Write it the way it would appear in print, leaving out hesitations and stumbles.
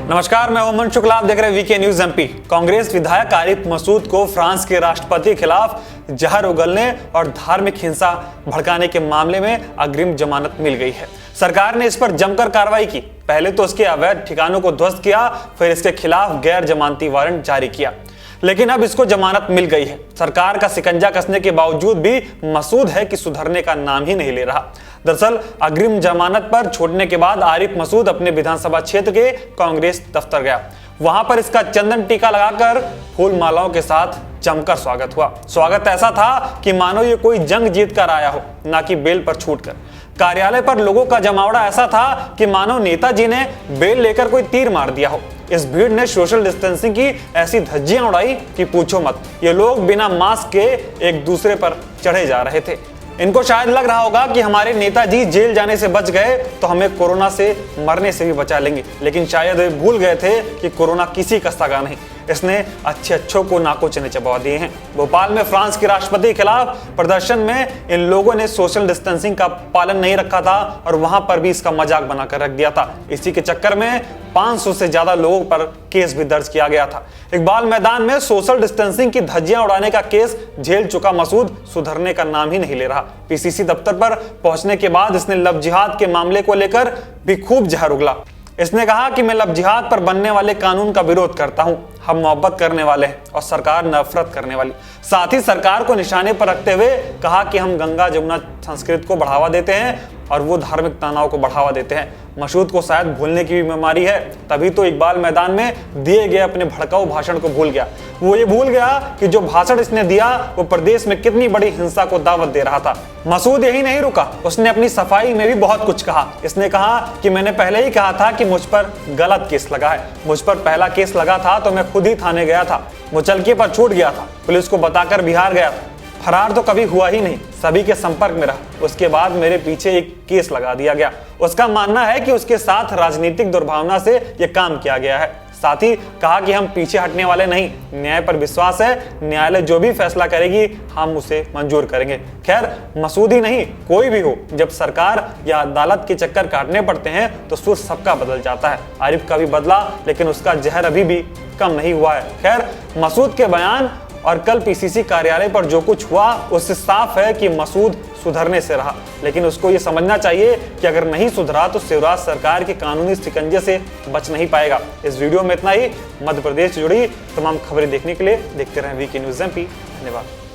नमस्कार, मैं ओमन शुक्ला, आप देख रहे हैं वीके न्यूज एमपी। कांग्रेस विधायक आरिफ मसूद को फ्रांस के राष्ट्रपति के खिलाफ जहर उगलने और धार्मिक हिंसा भड़काने के मामले में अग्रिम जमानत मिल गई है। सरकार ने इस पर जमकर कार्रवाई की। पहले तो उसके अवैध ठिकानों को ध्वस्त किया, फिर इसके खिलाफ गैर जमानती वारंट जारी किया, लेकिन अब इसको जमानत मिल गई है। सरकार का शिकंजा कसने के बावजूद भी मसूद है कि सुधरने का नाम ही नहीं ले रहा। दरअसल अग्रिम जमानत पर छोड़ने के बाद आरिफ मसूद अपने विधानसभा क्षेत्र के कांग्रेस दफ्तर गया। वहां पर इसका चंदन टीका लगाकर फूल मालाओं के साथ जमकर स्वागत हुआ। स्वागत ऐसा था कि मानो ये कोई जंग जीत कर आया हो, ना कि बेल पर छूटकर। कार्यालय पर लोगों का जमावड़ा ऐसा था कि मानो नेताजी ने बेल लेकर कोई तीर मार दिया हो। इस भीड़ ने सोशल डिस्टेंसिंग की ऐसी धज्जियां उड़ाई कि पूछो मत। ये लोग बिना मास्क के एक दूसरे पर चढ़े जा रहे थे। इनको शायद लग रहा होगा कि हमारे नेताजी जेल जाने से बच गए तो हमें कोरोना से मरने से भी बचा लेंगे, लेकिन शायद वे भूल गए थे कि कोरोना किसी का सगा नहीं। इसने अच्छों को नाकों चने चबा दिए हैं। भोपाल में फ्रांस के राष्ट्रपति के खिलाफ प्रदर्शन में इन लोगों ने सोशल डिस्टेंसिंग का पालन नहीं रखा था और वहां पर भी इसका मजाक बनाकर रख दिया था। इसी के चक्कर में 500 से ज्यादा लोगों पर केस भी दर्ज किया गया था। इकबाल मैदान में सोशल डिस्टेंसिंग की धज्जियां उड़ाने का केस झेल चुका मसूद सुधरने का नाम ही नहीं ले रहा। पीसीसी दफ्तर पर पहुंचने के बाद इसने लव जिहाद के मामले को लेकर भी खूब जहर उगला। इसने कहा कि मैं लव जिहाद पर बनने वाले कानून का विरोध करता हूं। हम मोहब्बत करने वाले हैं और सरकार नफरत करने वाली। साथ ही सरकार को निशाने पर रखते हुए कहा कि हम गंगा जमुना संस्कृति को बढ़ावा देते हैं और वो धार्मिक तनाव को बढ़ावा देते हैं। मसूद को शायद भूलने की भी बीमारी है, तभी तो इकबाल मैदान में दिए गए अपने भड़काऊ भाषण को भूल गया। वो ये भूल गया कि जो भाषण इसने दिया वो प्रदेश में कितनी बड़ी हिंसा को दावत दे रहा था। मसूद यही नहीं रुका, उसने अपनी सफाई में भी बहुत कुछ कहा। इसने कहा कि मैंने पहले ही कहा था कि मुझ पर गलत केस लगा है। मुझ पर पहला केस लगा था तो मैं खुद ही थाने गया था, मुचलके पर छूट गया था, पुलिस को बताकर बिहार गया था। फरार तो कभी हुआ ही नहीं, सभी के संपर्क में रहा। उसके बाद मेरे पीछे एक केस लगा दिया गया। उसका मानना है कि उसके साथ राजनीतिक दुर्भावना से यह काम किया गया है। साथ ही कहा कि हम पीछे हटने वाले नहीं, न्याय पर विश्वास है, न्यायालय जो भी फैसला करेगी हम उसे मंजूर करेंगे। खैर, मसूद ही नहीं, कोई भी हो, जब सरकार या अदालत के चक्कर काटने पड़ते हैं तो सुर सबका बदल जाता है। आरिफ का भी बदला, लेकिन उसका जहर अभी भी कम नहीं हुआ है। खैर, मसूद के बयान और कल पीसीसी कार्यालय पर जो कुछ हुआ उससे साफ है कि मसूद सुधरने से रहा, लेकिन उसको ये समझना चाहिए कि अगर नहीं सुधरा तो शिवराज सरकार के कानूनी शिकंजे से बच नहीं पाएगा। इस वीडियो में इतना ही। मध्य प्रदेश से जुड़ी तमाम खबरें देखने के लिए देखते रहें वीके न्यूज एमपी। धन्यवाद।